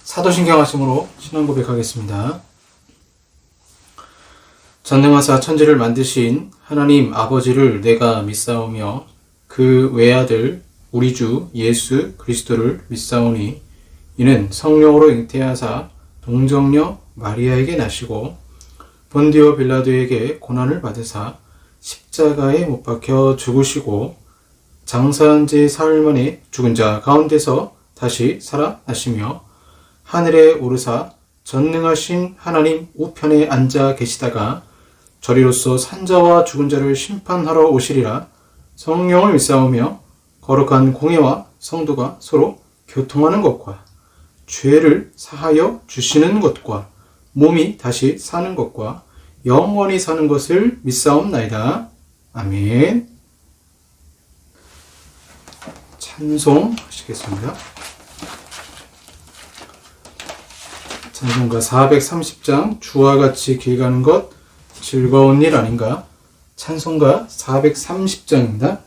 사도신경 하심으로 신앙 고백하겠습니다. 전능하사 천지를 만드신 하나님 아버지를 내가 믿사오며 그 외아들 우리 주 예수 그리스도를 믿사오니 이는 성령으로 잉태하사 동정녀 마리아에게 나시고 본디오 빌라도에게 고난을 받으사 십자가에 못 박혀 죽으시고 장사한 지 사흘 만에 죽은 자 가운데서 다시 살아나시며 하늘에 오르사 전능하신 하나님 우편에 앉아 계시다가 저리로서 산자와 죽은 자를 심판하러 오시리라. 성령을 믿사오며 거룩한 공예와 성도가 서로 교통하는 것과 죄를 사하여 주시는 것과 몸이 다시 사는 것과 영원히 사는 것을 믿사옵나이다. 아멘. 찬송 하시겠습니다. 찬송가 430장 주와 같이 길 가는 것 즐거운 일 아닌가. 찬송가 430장입니다.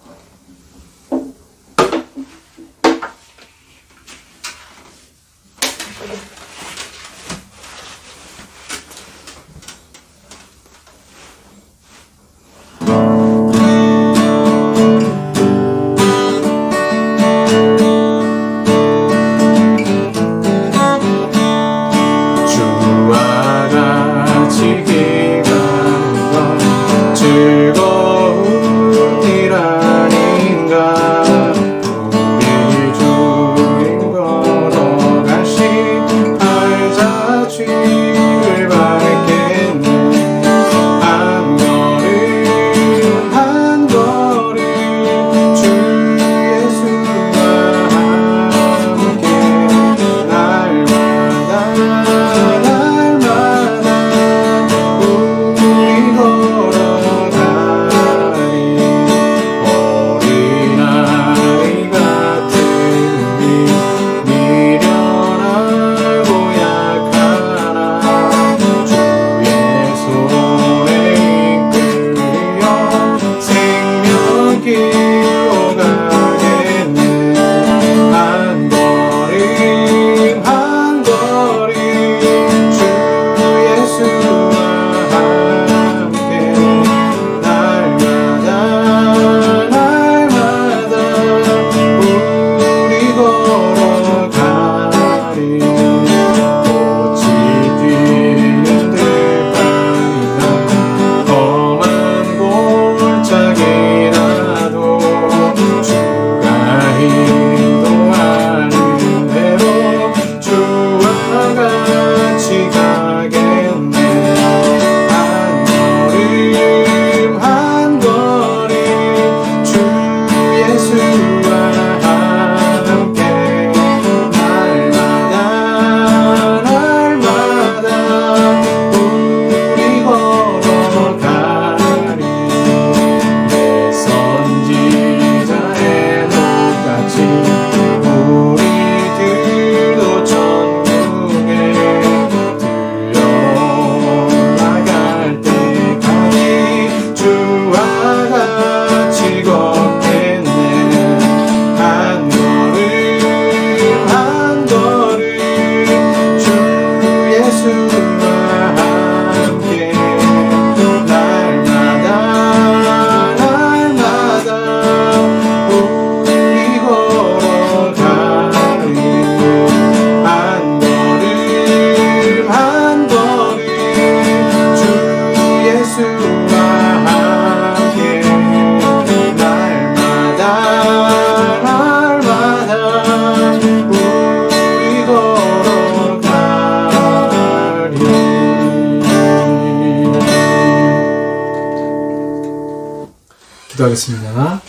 기도하겠습니다.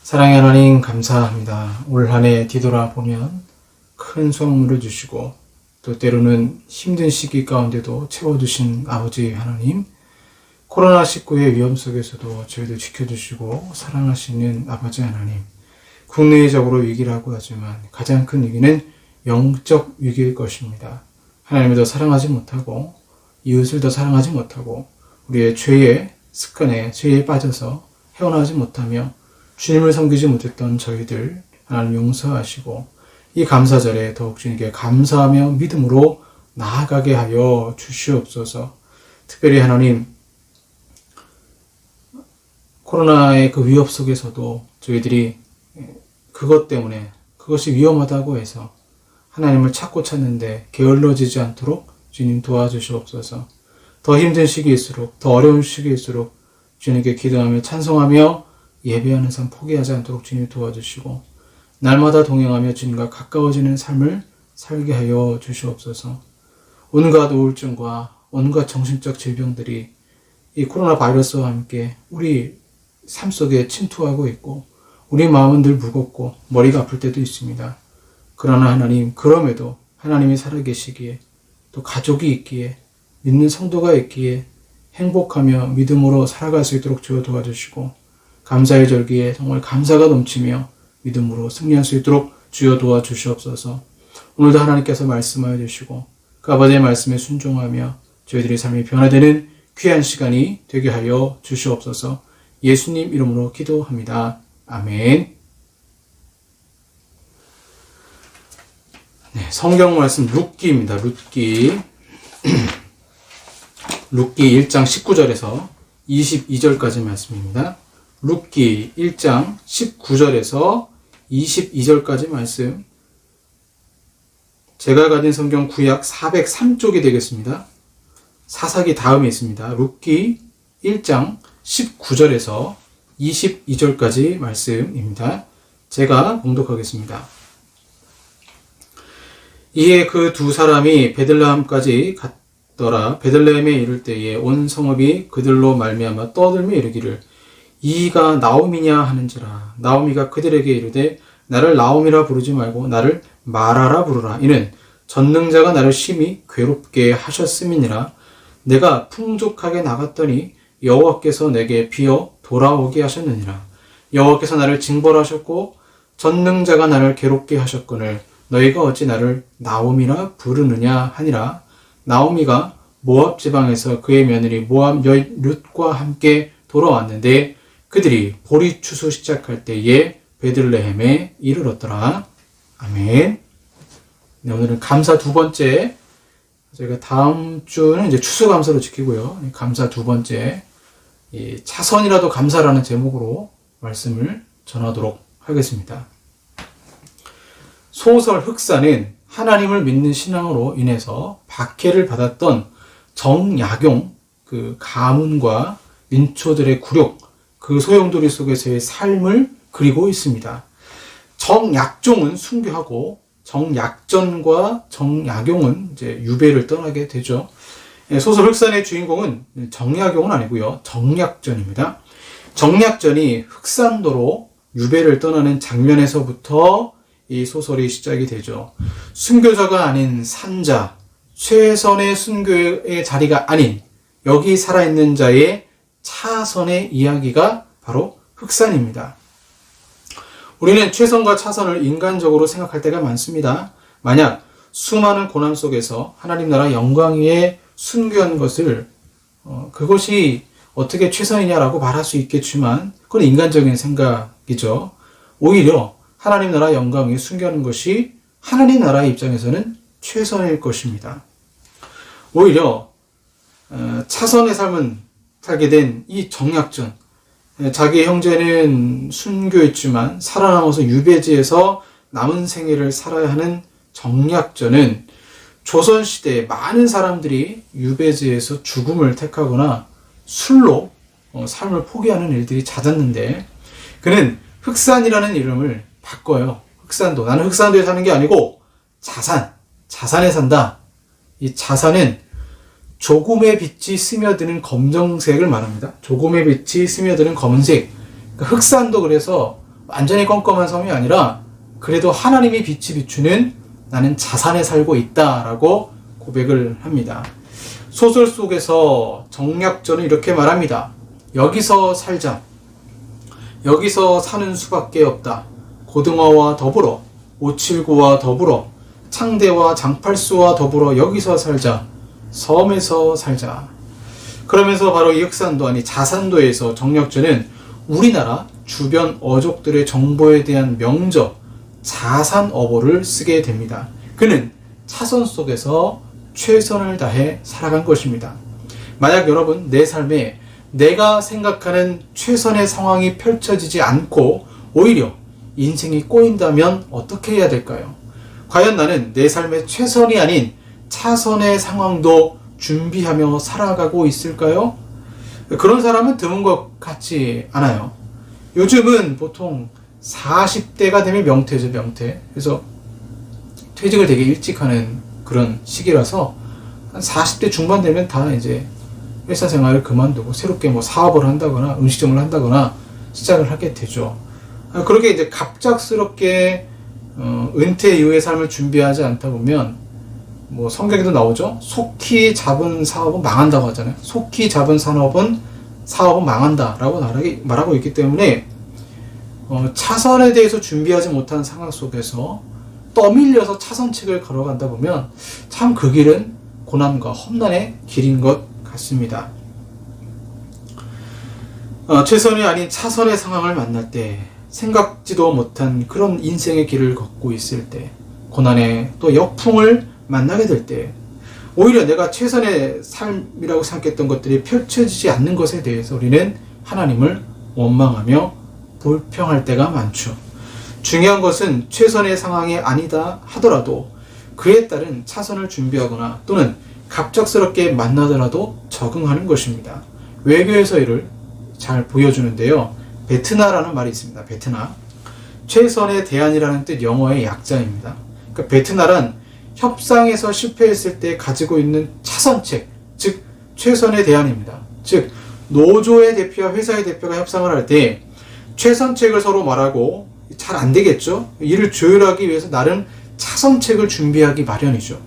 사랑의 하나님 감사합니다. 올 한 해 뒤돌아보면 큰 선물을 주시고 또 때로는 힘든 시기 가운데도 채워주신 아버지 하나님, 코로나19의 위험 속에서도 저희들 지켜주시고 사랑하시는 아버지 하나님, 국내적으로 위기라고 하지만 가장 큰 위기는 영적 위기일 것입니다. 하나님을 더 사랑하지 못하고 이웃을 더 사랑하지 못하고 우리의 죄에 습관에 죄에 빠져서 헤어나지 못하며 주님을 섬기지 못했던 저희들 하나님 용서하시고 이 감사절에 더욱 주님께 감사하며 믿음으로 나아가게 하여 주시옵소서. 특별히 하나님 코로나의 그 위협 속에서도 저희들이 그것 때문에 그것이 위험하다고 해서 하나님을 찾고 찾는데 게을러지지 않도록 주님 도와주시옵소서. 더 힘든 시기일수록 더 어려운 시기일수록 주님께 기도하며 찬송하며 예배하는 삶 포기하지 않도록 주님 도와주시고 날마다 동행하며 주님과 가까워지는 삶을 살게 하여 주시옵소서. 온갖 우울증과 온갖 정신적 질병들이 이 코로나 바이러스와 함께 우리 삶 속에 침투하고 있고 우리 마음은 늘 무겁고 머리가 아플 때도 있습니다. 그러나 하나님, 그럼에도 하나님이 살아계시기에 또 가족이 있기에 믿는 성도가 있기에 행복하며 믿음으로 살아갈 수 있도록 주여 도와주시고 감사의 절기에 정말 감사가 넘치며 믿음으로 승리할 수 있도록 주여 도와주시옵소서. 오늘도 하나님께서 말씀하여 주시고 그 아버지의 말씀에 순종하며 저희들의 삶이 변화되는 귀한 시간이 되게 하여 주시옵소서. 예수님 이름으로 기도합니다. 아멘. 네, 성경 말씀 룻기입니다. 룻기 1장 19절에서 22절까지 말씀입니다. 룻기 1장 19절에서 22절까지 말씀. 제가 가진 성경 구약 403쪽이 되겠습니다. 사사기 다음에 있습니다. 룻기 1장 19절에서 22절까지 말씀입니다. 제가 봉독하겠습니다. 이에 그 두 사람이 베들레헴까지 갔더라. 베들레헴에 이를 때에 온 성읍이 그들로 말미암아 떠들며 이르기를 이가 나오미냐 하는지라. 나오미가 그들에게 이르되 나를 나오미라 부르지 말고 나를 마라라 부르라. 이는 전능자가 나를 심히 괴롭게 하셨음이니라. 내가 풍족하게 나갔더니 여호와께서 내게 비어 돌아오게 하셨느니라. 여호와께서 나를 징벌하셨고 전능자가 나를 괴롭게 하셨거늘 너희가 어찌 나를 나오미라 부르느냐 하니라. 나오미가 모압 지방에서 그의 며느리 모압 여인 룻과 함께 돌아왔는데 그들이 보리 추수 시작할 때에 베들레헴에 이르렀더라. 아멘. 네, 오늘은 감사 두 번째. 저희가 다음 주는 이제 추수감사로 지키고요. 감사 두 번째. 차선이라도 감사라는 제목으로 말씀을 전하도록 하겠습니다. 소설 흑사는 하나님을 믿는 신앙으로 인해서 박해를 받았던 정약용 그 가문과 민초들의 굴욕, 그 소용돌이 속에서의 삶을 그리고 있습니다. 정약종은 순교하고 정약전과 정약용은 이제 유배를 떠나게 되죠. 소설 흑산의 주인공은 정약용은 아니고요. 정약전입니다. 정약전이 흑산도로 유배를 떠나는 장면에서부터 이 소설이 시작이 되죠. 순교자가 아닌 산자, 최선의 순교의 자리가 아닌 여기 살아있는 자의 차선의 이야기가 바로 흑산입니다. 우리는 최선과 차선을 인간적으로 생각할 때가 많습니다. 만약 수많은 고난 속에서 하나님 나라 영광 위에 순교한 것을 그것이 어떻게 최선이냐라고 말할 수 있겠지만 그건 인간적인 생각이죠. 오히려 하나님 나라 영광 위에 순교하는 것이 하나님 나라의 입장에서는 최선일 것입니다. 오히려 차선의 삶은 살게 된 이 정약전, 자기 형제는 순교했지만 살아남아서 유배지에서 남은 생애를 살아야 하는 정약전은 조선시대에 많은 사람들이 유배지에서 죽음을 택하거나 술로 삶을 포기하는 일들이 잦았는데 그는 흑산이라는 이름을 바꿔요. 흑산도. 나는 흑산도에 사는 게 아니고 자산에 산다. 이 자산은 조금의 빛이 스며드는 검정색을 말합니다. 조금의 빛이 스며드는 검은색. 그러니까 흑산도 그래서 완전히 껌껌한 섬이 아니라 그래도 하나님이 빛이 비추는 나는 자산에 살고 있다라고 고백을 합니다. 소설 속에서 정약전은 이렇게 말합니다. 여기서 살자. 여기서 사는 수밖에 없다. 고등어와 더불어, 오칠구와 더불어, 창대와 장팔수와 더불어 여기서 살자. 섬에서 살자. 그러면서 바로 이 흑산도 아니 자산도에서 정력전은 우리나라 주변 어족들의 정보에 대한 명저 자산어보를 쓰게 됩니다. 그는 차선 속에서 최선을 다해 살아간 것입니다. 만약 여러분 내 삶에 내가 생각하는 최선의 상황이 펼쳐지지 않고 오히려 인생이 꼬인다면 어떻게 해야 될까요? 과연 나는 내 삶의 최선이 아닌 차선의 상황도 준비하며 살아가고 있을까요? 그런 사람은 드문 것 같지 않아요. 요즘은 보통 40대가 되면 명퇴죠, 명퇴. 그래서 퇴직을 되게 일찍 하는 그런 시기라서 한 40대 중반 되면 다 이제 회사 생활을 그만두고 새롭게 뭐 사업을 한다거나 음식점을 한다거나 시작을 하게 되죠. 그렇게 이제 갑작스럽게 은퇴 이후의 삶을 준비하지 않다 보면 뭐 성경에도 나오죠. 속히 잡은 사업은 망한다고 하잖아요. 속히 잡은 사업은 망한다라고 말하고 있기 때문에 차선에 대해서 준비하지 못한 상황 속에서 떠밀려서 차선책을 걸어간다 보면 참 그 길은 고난과 험난의 길인 것 같습니다. 최선이 아닌 차선의 상황을 만날 때, 생각지도 못한 그런 인생의 길을 걷고 있을 때, 고난의 또 역풍을 만나게 될 때, 오히려 내가 최선의 삶이라고 생각했던 것들이 펼쳐지지 않는 것에 대해서 우리는 하나님을 원망하며 불평할 때가 많죠. 중요한 것은 최선의 상황이 아니다 하더라도 그에 따른 차선을 준비하거나 또는 갑작스럽게 만나더라도 적응하는 것입니다. 외교에서 이를 잘 보여주는데요. 베트나라는 말이 있습니다. 베트나. 최선의 대안이라는 뜻 영어의 약자입니다. 그러니까 베트나란 협상에서 실패했을 때 가지고 있는 차선책, 즉 최선의 대안입니다. 즉 노조의 대표와 회사의 대표가 협상을 할 때 최선책을 서로 말하고 잘 안 되겠죠. 이를 조율하기 위해서 나름 차선책을 준비하기 마련이죠.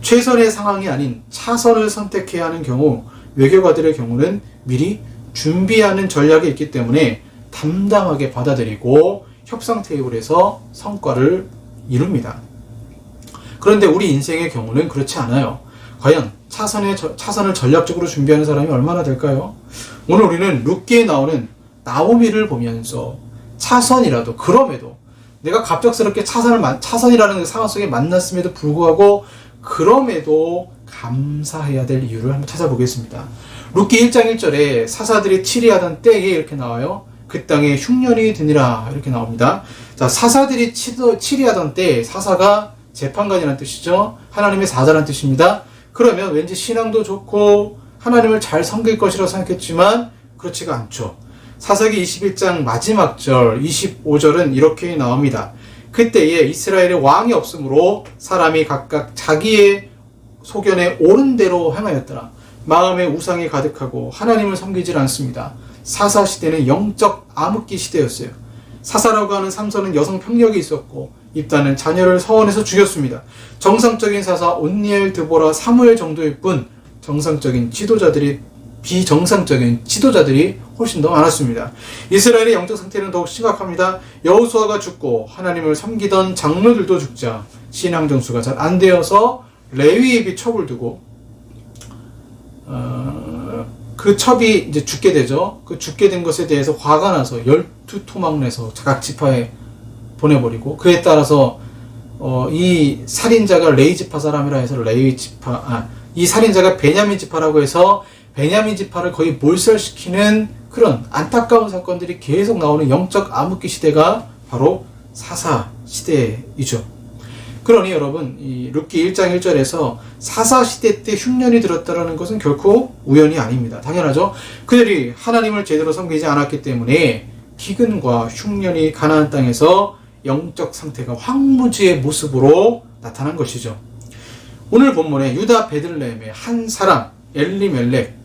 최선의 상황이 아닌 차선을 선택해야 하는 경우, 외교가들의 경우는 미리 준비하는 전략이 있기 때문에 담담하게 받아들이고 협상 테이블에서 성과를 이룹니다. 그런데 우리 인생의 경우는 그렇지 않아요. 과연 차선을 전략적으로 준비하는 사람이 얼마나 될까요? 오늘 우리는 룻기에 나오는 나오미를 보면서 차선이라도, 그럼에도 내가 갑작스럽게 차선이라는 상황 속에 만났음에도 불구하고 그럼에도 감사해야 될 이유를 한번 찾아보겠습니다. 룻기 1장 1절에 사사들이 치리하던 때에 이렇게 나와요. 그 땅에 흉년이 드니라 이렇게 나옵니다. 자, 사사들이 치리하던 때, 사사가 재판관이라는 뜻이죠. 하나님의 사자라는 뜻입니다. 그러면 왠지 신앙도 좋고 하나님을 잘 섬길 것이라고 생각했지만 그렇지가 않죠. 사사기 21장 마지막 절 25절은 이렇게 나옵니다. 그때에 이스라엘에 왕이 없으므로 사람이 각각 자기의 소견에 옳은 대로 행하였더라. 마음에 우상이 가득하고 하나님을 섬기질 않습니다. 사사 시대는 영적 암흑기 시대였어요. 사사라고 하는 삼손은 여성 평력이 있었고 입다는 자녀를 서원해서 죽였습니다. 정상적인 사사 온니엘, 드보라, 사무엘 정도일 뿐 비정상적인 지도자들이 훨씬 더 많았습니다. 이스라엘의 영적 상태는 더욱 심각합니다. 여호수아가 죽고 하나님을 섬기던 장로들도 죽자 신앙 정수가 잘 안 되어서 레위입이 첩을 두고 그 첩이 이제 죽게 되죠. 그 죽게 된 것에 대해서 화가 나서 12토막 내서 각 지파에 보내버리고, 그에 따라서 이 살인자가 레위 지파 사람이라 해서 이 살인자가 베냐민 지파라고 해서 베냐민 지파를 거의 몰살시키는 그런 안타까운 사건들이 계속 나오는 영적 암흑기 시대가 바로 사사 시대이죠. 그러니 여러분, 이 룻기 1장 1절에서 사사 시대 때 흉년이 들었다는 것은 결코 우연이 아닙니다. 당연하죠. 그들이 하나님을 제대로 섬기지 않았기 때문에 기근과 흉년이 가나안 땅에서 영적 상태가 황무지의 모습으로 나타난 것이죠. 오늘 본문에 유다 베들레헴의 한 사람 엘리멜렉,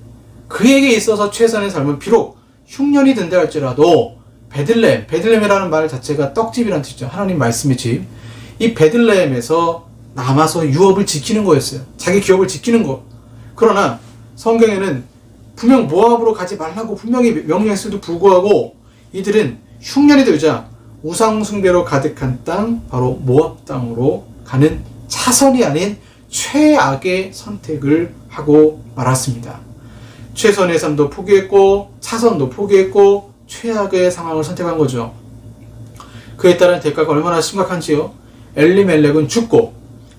그에게 있어서 최선의 삶은 비록 흉년이 든다 할지라도 베들레헴이라는 말 자체가 떡집이라는 뜻이죠. 하나님 말씀의 집. 이 베들레헴에서 남아서 유업을 지키는 거였어요. 자기 기업을 지키는 거. 그러나 성경에는 분명 모압으로 가지 말라고 분명히 명령했음에도 불구하고 이들은 흉년이 들자 우상 숭배로 가득한 땅, 바로 모압 땅으로 가는 차선이 아닌 최악의 선택을 하고 말았습니다. 최선의 삶도 포기했고 차선도 포기했고 최악의 상황을 선택한 거죠. 그에 따른 대가가 얼마나 심각한지요. 엘리멜렉은 죽고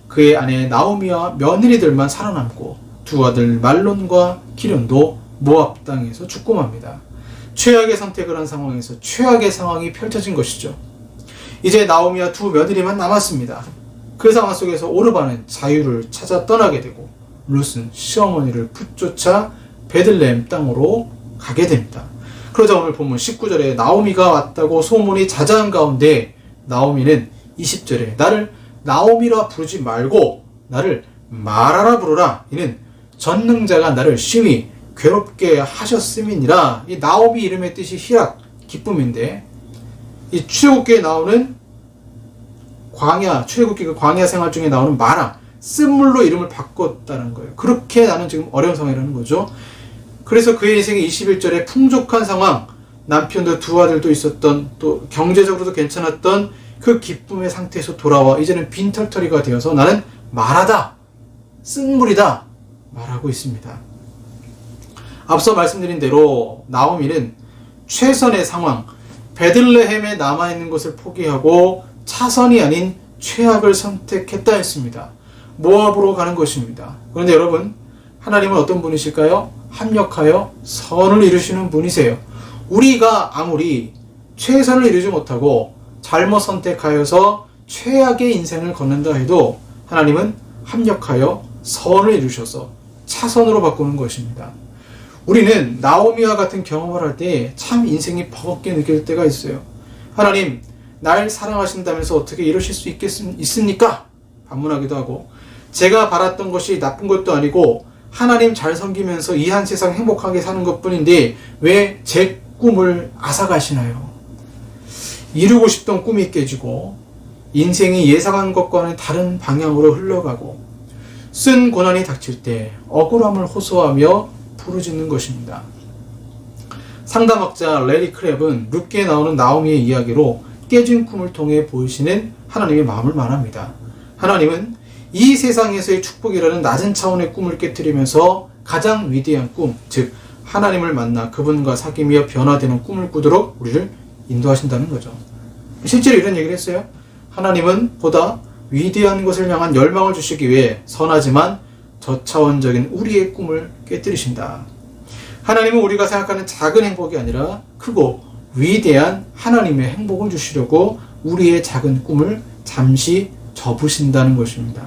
그의 아내 나오미와 며느리들만 살아남고 두 아들 말론과 기련도 모압 땅에서 죽고 맙니다. 최악의 선택을 한 상황에서 최악의 상황이 펼쳐진 것이죠. 이제 나오미와 두 며느리만 남았습니다. 그 상황 속에서 오르바는 자유를 찾아 떠나게 되고 룻은 시어머니를 붙쫓아 베들레헴 땅으로 가게 됩니다. 그러자 오늘 본문 19절에 나오미가 왔다고 소문이 자자한 가운데 나오미는 20절에 나를 나오미라 부르지 말고 나를 마라라 부르라. 이는 전능자가 나를 심히 괴롭게 하셨음이니라. 이 나오미 이름의 뜻이 희락, 기쁨인데 이 출애굽기에 나오는 출애굽기 그 광야 생활 중에 나오는 마라, 쓴물로 이름을 바꿨다는 거예요. 그렇게 나는 지금 어려운 상황이라는 거죠. 그래서 그의 인생의 21절에 풍족한 상황, 남편도 두 아들도 있었던 또 경제적으로도 괜찮았던 그 기쁨의 상태에서 돌아와 이제는 빈털터리가 되어서 나는 마라다, 쓴물이다 말하고 있습니다. 앞서 말씀드린 대로 나오미는 최선의 상황, 베들레헴에 남아있는 것을 포기하고 차선이 아닌 최악을 선택했다 했습니다. 모압으로 가는 것입니다. 그런데 여러분, 하나님은 어떤 분이실까요? 합력하여 선을 이루시는 분이세요. 우리가 아무리 최선을 이루지 못하고 잘못 선택하여서 최악의 인생을 걷는다 해도 하나님은 합력하여 선을 이루셔서 차선으로 바꾸는 것입니다. 우리는 나오미와 같은 경험을 할 때 참 인생이 버겁게 느낄 때가 있어요. 하나님, 날 사랑하신다면서 어떻게 이러실 수 있습니까? 반문하기도 하고, 제가 바랐던 것이 나쁜 것도 아니고 하나님 잘 섬기면서 이 한 세상 행복하게 사는 것뿐인데 왜 제 꿈을 앗아가시나요? 이루고 싶던 꿈이 깨지고 인생이 예상한 것과는 다른 방향으로 흘러가고 쓴 고난이 닥칠 때 억울함을 호소하며 부르짖는 것입니다. 상담학자 레리 크랩은 룻기에 나오는 나오미의 이야기로 깨진 꿈을 통해 보이시는 하나님의 마음을 말합니다. 하나님은 이 세상에서의 축복이라는 낮은 차원의 꿈을 깨트리면서 가장 위대한 꿈, 즉 하나님을 만나 그분과 사귀며 변화되는 꿈을 꾸도록 우리를 인도하신다는 거죠. 실제로 이런 얘기를 했어요. 하나님은 보다 위대한 것을 향한 열망을 주시기 위해 선하지만 저차원적인 우리의 꿈을 깨뜨리신다. 하나님은 우리가 생각하는 작은 행복이 아니라 크고 위대한 하나님의 행복을 주시려고 우리의 작은 꿈을 잠시 접으신다는 것입니다.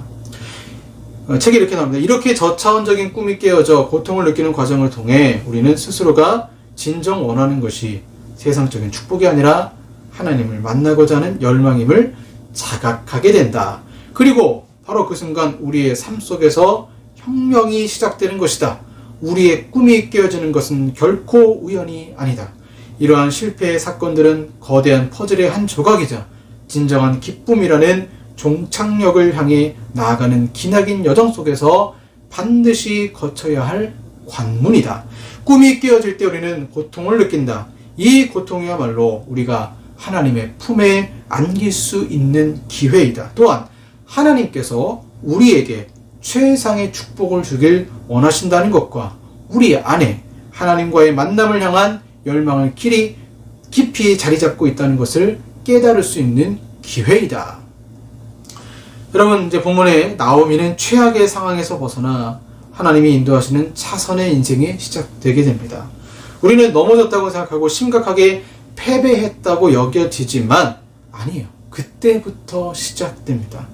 책에 이렇게 나옵니다. 이렇게 저차원적인 꿈이 깨어져 고통을 느끼는 과정을 통해 우리는 스스로가 진정 원하는 것이 세상적인 축복이 아니라 하나님을 만나고자 하는 열망임을 자각하게 된다. 그리고 바로 그 순간 우리의 삶 속에서 혁명이 시작되는 것이다. 우리의 꿈이 깨어지는 것은 결코 우연이 아니다. 이러한 실패의 사건들은 거대한 퍼즐의 한 조각이자 진정한 기쁨이라는 종착역을 향해 나아가는 기나긴 여정 속에서 반드시 거쳐야 할 관문이다. 꿈이 깨어질 때 우리는 고통을 느낀다. 이 고통이야말로 우리가 하나님의 품에 안길 수 있는 기회이다. 또한 하나님께서 우리에게 최상의 축복을 주길 원하신다는 것과 우리 안에 하나님과의 만남을 향한 열망을 깊이 자리 잡고 있다는 것을 깨달을 수 있는 기회이다. 여러분, 이제 본문에 나오미는 최악의 상황에서 벗어나 하나님이 인도하시는 차선의 인생이 시작되게 됩니다. 우리는 넘어졌다고 생각하고 심각하게 패배했다고 여겨지지만 아니에요. 그때부터 시작됩니다.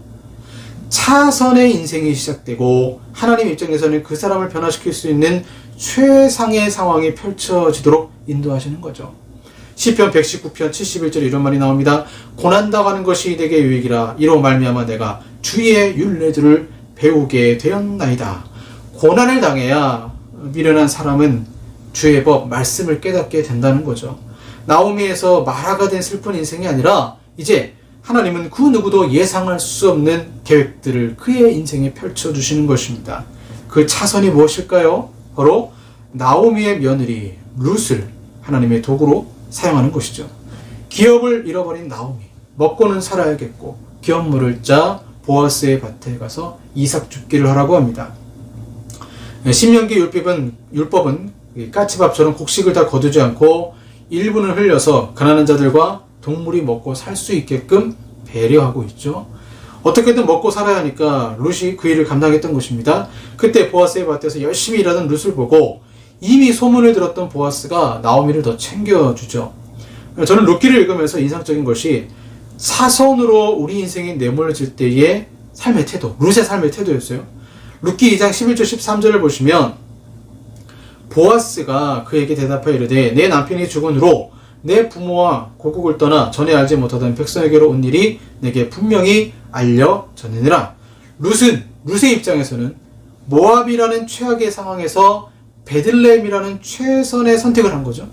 차선의 인생이 시작되고 하나님 입장에서는 그 사람을 변화시킬 수 있는 최상의 상황이 펼쳐지도록 인도하시는 거죠. 시편 119편 71절에 이런 말이 나옵니다. 고난당하는 것이 내게 유익이라. 이로 말미암아 내가 주의 율례들을 배우게 되었나이다. 고난을 당해야 미련한 사람은 주의 법, 말씀을 깨닫게 된다는 거죠. 나오미에서 마라가 된 슬픈 인생이 아니라 이제 하나님은 그 누구도 예상할 수 없는 계획들을 그의 인생에 펼쳐주시는 것입니다. 그 차선이 무엇일까요? 바로 나오미의 며느리 룻을 하나님의 도구로 사용하는 것이죠. 기업을 잃어버린 나오미, 먹고는 살아야겠고 기업물을 짜 보아스의 밭에 가서 이삭 줍기를 하라고 합니다. 신명기 율법은 이 까치밥처럼 곡식을 다 거두지 않고 일부는 흘려서 가난한 자들과 동물이 먹고 살 수 있게끔 배려하고 있죠. 어떻게든 먹고 살아야 하니까 룻이 그 일을 감당했던 것입니다. 그때 보아스의 밭에서 열심히 일하던 룻을 보고 이미 소문을 들었던 보아스가 나오미를 더 챙겨주죠. 저는 룻기를 읽으면서 인상적인 것이 사선으로 우리 인생이 내몰질 때의 삶의 태도, 룻의 삶의 태도였어요. 룻기 2장 11절 13절을 보시면 보아스가 그에게 대답하여 이르되 내 남편이 죽은 후로 내 부모와 고국을 떠나 전에 알지 못하던 백성에게로 온 일이 내게 분명히 알려졌느니라. 룻의 입장에서는 모압이라는 최악의 상황에서 베들레헴이라는 최선의 선택을 한 거죠.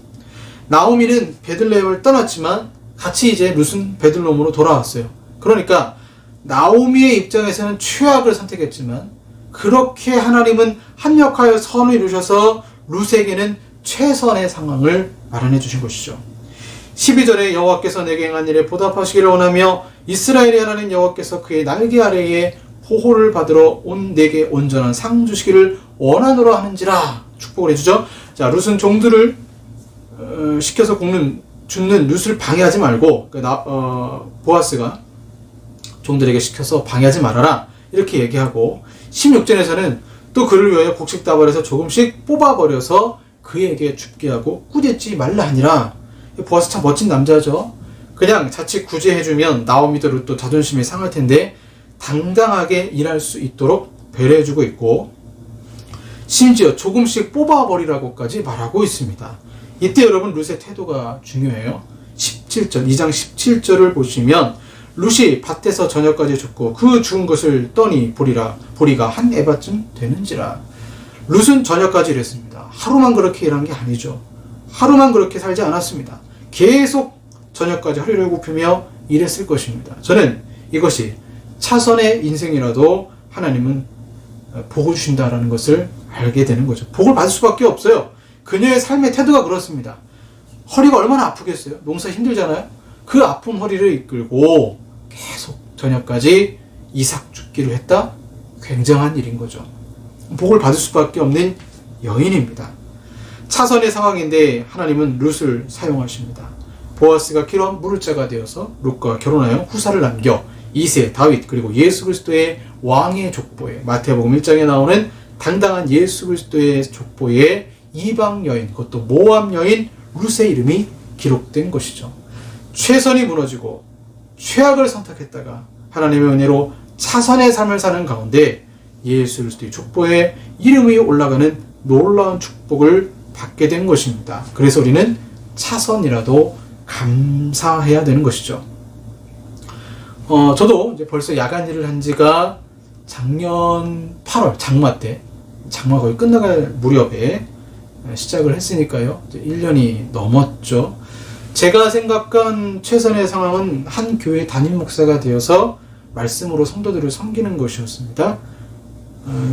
나오미는 베들레헴을 떠났지만 같이 이제 룻은 베들레헴으로 돌아왔어요. 그러니까 나오미의 입장에서는 최악을 선택했지만 그렇게 하나님은 합력하여 선을 이루셔서 룻에게는 최선의 상황을 마련해 주신 것이죠. 12절에 여호와께서 내게 행한 일에 보답하시기를 원하며 이스라엘의 하나님 여호와께서 그의 날개 아래에 보호를 받으러 온 내게 온전한 상 주시기를 원하노라 하는지라 축복을 해주죠. 자, 룻은 종들을 시켜서 죽는 룻을 방해하지 말고 보아스가 종들에게 시켜서 방해하지 말아라 이렇게 얘기하고 16절에서는 또 그를 위하여 곡식 다발에서 조금씩 뽑아버려서 그에게 죽게 하고 꾸짖지 말라 하니라. 보아스 참 멋진 남자죠. 그냥 자칫 구제해주면 나오미도 룻도 자존심이 상할 텐데 당당하게 일할 수 있도록 배려해주고 있고 심지어 조금씩 뽑아버리라고까지 말하고 있습니다. 이때 여러분 룻의 태도가 중요해요. 17절, 2장 17절을 보시면 룻이 밭에서 저녁까지 죽고 그 죽은 것을 떠니 보리가 한 에바쯤 되는지라. 룻은 저녁까지 일했습니다. 하루만 그렇게 일한 게 아니죠. 하루만 그렇게 살지 않았습니다. 계속 저녁까지 허리를 굽히며 일했을 것입니다. 저는 이것이 차선의 인생이라도 하나님은 복을 주신다라는 것을 알게 되는 거죠. 복을 받을 수밖에 없어요. 그녀의 삶의 태도가 그렇습니다. 허리가 얼마나 아프겠어요? 농사 힘들잖아요. 그 아픈 허리를 이끌고 계속 저녁까지 이삭 죽기를 했다? 굉장한 일인 거죠. 복을 받을 수밖에 없는 여인입니다. 차선의 상황인데 하나님은 룻을 사용하십니다. 보아스가 길어 물을 자가 되어서 룻과 결혼하여 후사를 남겨 2세 다윗 그리고 예수 그리스도의 왕의 족보에 마태복음 1장에 나오는 당당한 예수 그리스도의 족보에 이방 여인, 그것도 모압 여인 룻의 이름이 기록된 것이죠. 최선이 무너지고 최악을 선택했다가 하나님의 은혜로 차선의 삶을 사는 가운데 예수 그리스도의 족보에 이름이 올라가는 놀라운 축복을 받게 된 것입니다. 그래서 우리는 차선이라도 감사해야 되는 것이죠. 저도 이제 벌써 야간 일을 한 지가 작년 8월 장마 때, 장마 거의 끝나갈 무렵에 시작을 했으니까요. 이제 1년이 넘었죠. 제가 생각한 최선의 상황은 한 교회 담임 목사가 되어서 말씀으로 성도들을 섬기는 것이었습니다.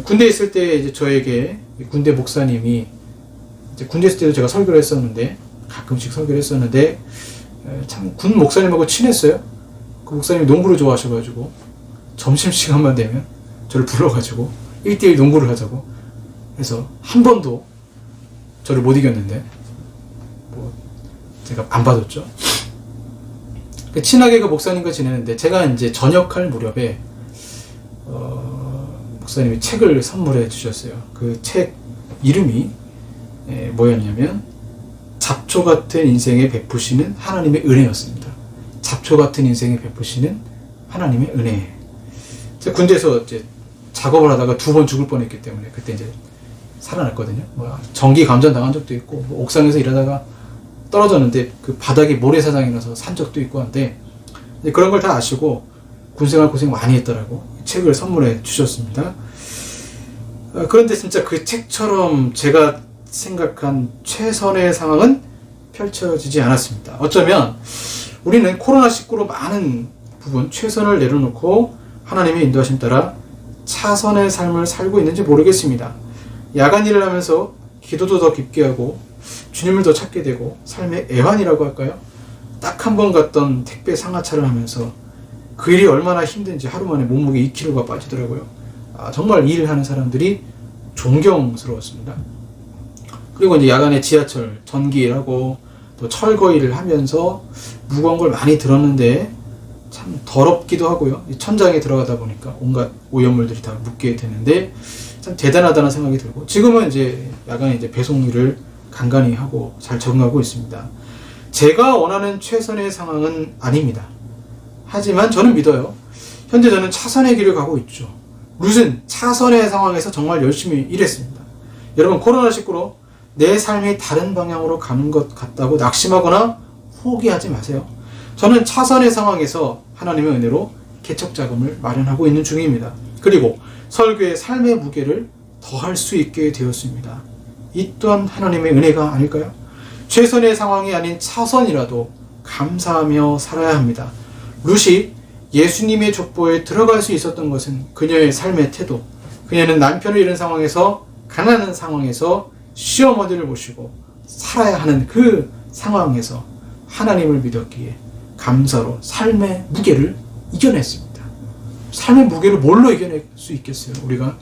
군대에 있을 때 이제 저에게 군대 목사님이 이제 군대 있을 때도 제가 설교를 했었는데 가끔씩 설교를 했었는데 참 군 목사님하고 친했어요. 그 목사님이 농구를 좋아하셔가지고 점심시간만 되면 저를 불러가지고 1대1 농구를 하자고 해서 한 번도 저를 못 이겼는데 뭐 제가 안 받았죠. 친하게 그 목사님과 지내는데 제가 이제 전역할 무렵에 목사님이 책을 선물해 주셨어요. 그 책 이름이 뭐였냐면 잡초 같은 인생에 베푸시는 하나님의 은혜였습니다. 잡초 같은 인생에 베푸시는 하나님의 은혜. 제가 군대에서 이제 작업을 하다가 2번 죽을 뻔했기 때문에 그때 이제 살아났거든요. 전기 감전 당한 적도 있고 옥상에서 일하다가 떨어졌는데 그 바닥이 모래사장이 나서 산 적도 있고 한데 그런 걸 다 아시고 군생활 고생 많이 했더라고. 책을 선물해 주셨습니다. 그런데 진짜 그 책처럼 제가 생각한 최선의 상황은 펼쳐지지 않았습니다. 어쩌면 우리는 코로나19로 많은 부분 최선을 내려놓고 하나님의 인도하심 따라 차선의 삶을 살고 있는지 모르겠습니다. 야간 일을 하면서 기도도 더 깊게 하고 주님을 더 찾게 되고 삶의 애환이라고 할까요? 딱 한 번 갔던 택배 상하차를 하면서 그 일이 얼마나 힘든지 하루 만에 몸무게 2kg가 빠지더라고요. 정말 이 일을 하는 사람들이 존경스러웠습니다. 그리고 이제 야간에 지하철, 전기일하고 또 철거일을 하면서 무거운 걸 많이 들었는데 참 더럽기도 하고요. 천장에 들어가다 보니까 온갖 오염물들이 다 묻게 되는데 참 대단하다는 생각이 들고, 지금은 이제 야간에 이제 배송 일을 간간히 하고 잘 적응하고 있습니다. 제가 원하는 최선의 상황은 아닙니다. 하지만 저는 믿어요. 현재 저는 차선의 길을 가고 있죠. 룻은 차선의 상황에서 정말 열심히 일했습니다. 여러분, 코로나19로 내 삶이 다른 방향으로 가는 것 같다고 낙심하거나 포기하지 마세요. 저는 차선의 상황에서 하나님의 은혜로 개척 자금을 마련하고 있는 중입니다. 그리고 설교의 삶의 무게를 더할 수 있게 되었습니다. 이 또한 하나님의 은혜가 아닐까요? 최선의 상황이 아닌 차선이라도 감사하며 살아야 합니다. 룻이 예수님의 족보에 들어갈 수 있었던 것은 그녀의 삶의 태도, 그녀는 남편을 잃은 상황에서, 가난한 상황에서 시어머니를 모시고 살아야 하는 그 상황에서 하나님을 믿었기에 감사로 삶의 무게를 이겨냈습니다. 삶의 무게를 뭘로 이겨낼 수 있겠어요? 우리가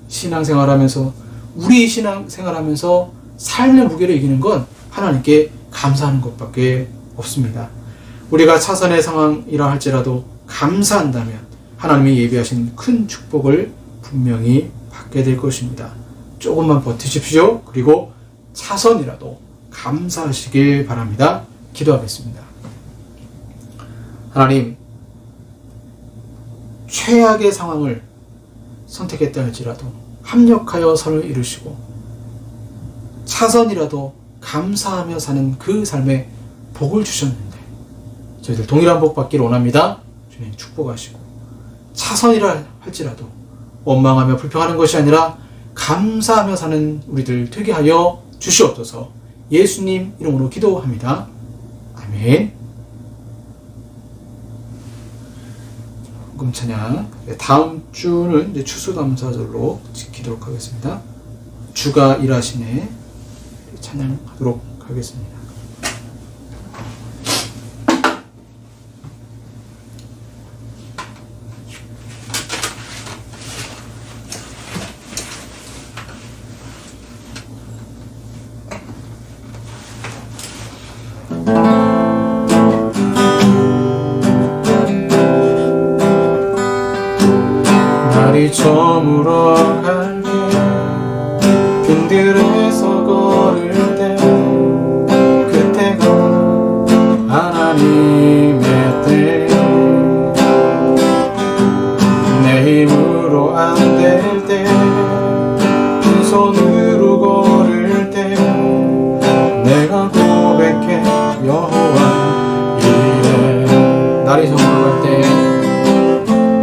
신앙생활하면서, 우리 신앙생활하면서 삶의 무게를 이기는 건 하나님께 감사하는 것밖에 없습니다. 우리가 차선의 상황이라 할지라도 감사한다면 하나님이 예비하신 큰 축복을 분명히 받게 될 것입니다. 조금만 버티십시오. 그리고 차선이라도 감사하시길 바랍니다. 기도하겠습니다. 하나님, 최악의 상황을 선택했다 할지라도 합력하여 선을 이루시고 차선이라도 감사하며 사는 그 삶에 복을 주셨는데 저희들 동일한 복 받기를 원합니다. 주님 축복하시고, 차선이라 할지라도 원망하며 불평하는 것이 아니라 감사하며 사는 우리들 되게 하여 주시옵소서. 예수님 이름으로 기도합니다. 아멘. 헌금 찬양, 다음 주는 이제 추수감사절로 지키도록 하겠습니다. 주가 일하시네 찬양하도록 하겠습니다. 날이 저물어 갈 때, 빈들에서 걸을 때, 그때가 하나님의 때. 내 힘으로 안 될 때, 빈손으로 걸을 때, 내가 고백해 여호와 이래. 날이 저물어 갈 때,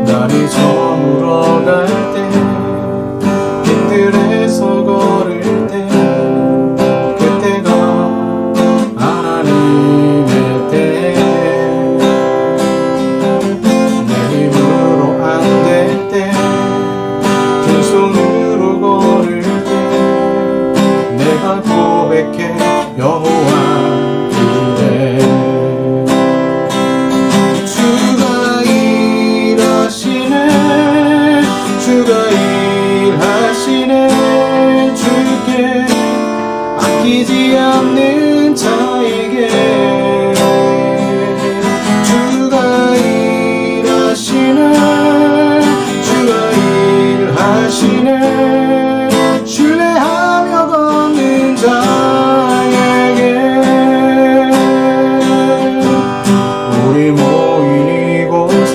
날이 저물어 갈 때, 빈들에서 걸을 때, 그때가 하나님의 때. 내 힘으로 안 될 때, 빈손으로 걸을 때, 내가 고백해 여호와 이래. 주가 일하시네. 주께 아끼지 않는 자에게 주가 일하시네. 주가 일하시네. 신뢰하며 걷는 자에게 우리 모인 이곳에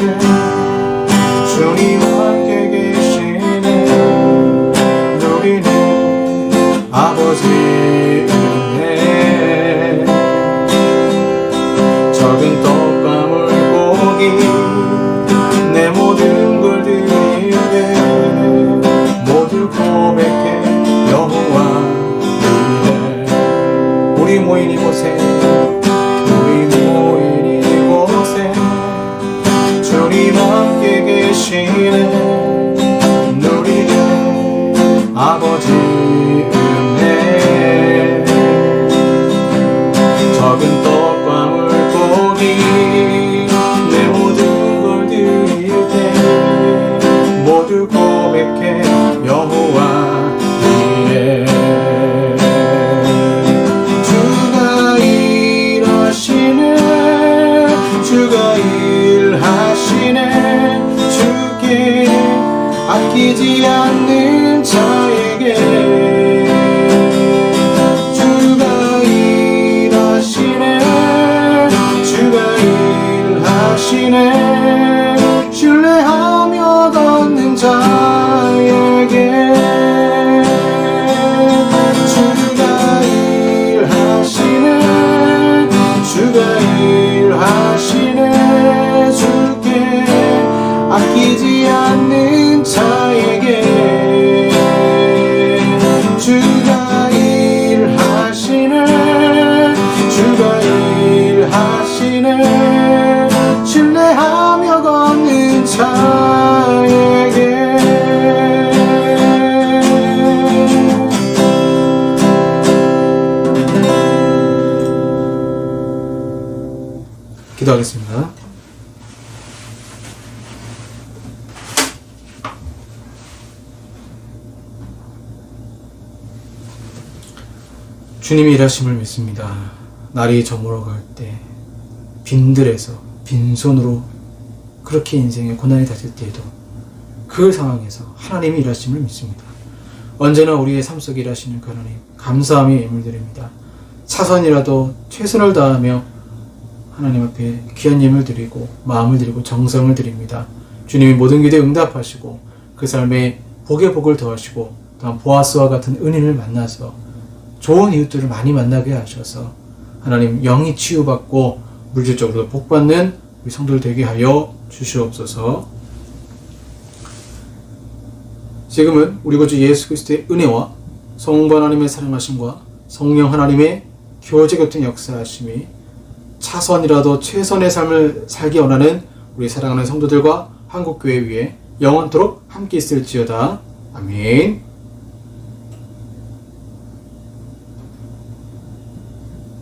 주님 함께 계시네. 누리는 아버지 은혜. 적은 떡과 물고기 내 모든 걸 드리네. 모두 고백해 여호와 이래. 우리 모인 이곳에, 우리 모인 이곳에 주님 함께 계시네. 누리는 아버지 은혜. 적은 떡과 물고기 내 모든 걸 드릴 때 모두 고백해 여호와 이래. 기도하겠습니다. 주님이 일하심을 믿습니다. 날이 저물어갈 때 빈들에서 빈손으로 그렇게 인생의 고난이 닥칠 때에도 그 상황에서 하나님이 일하심을 믿습니다. 언제나 우리의 삶 속에 일하시는 그 하나님 감사함이 예물드립니다. 차선이라도 최선을 다하며 하나님 앞에 귀한 예물 드리고 마음을 드리고 정성을 드립니다. 주님이 모든 기도에 응답하시고 그 삶에 복에 복을 더하시고 또한 보아스와 같은 은인을 만나서 좋은 이웃들을 많이 만나게 하셔서 하나님 영이 치유받고 물질적으로 복받는 우리 성도들 되게 하여 주시옵소서. 지금은 우리 구주 예수 그리스도의 은혜와 성부 하나님의 사랑하심과 성령 하나님의 교제 같은 역사하심이 차선이라도 최선의 삶을 살기 원하는 우리 사랑하는 성도들과 한국교회 위에 영원토록 함께 있을지어다. 아멘.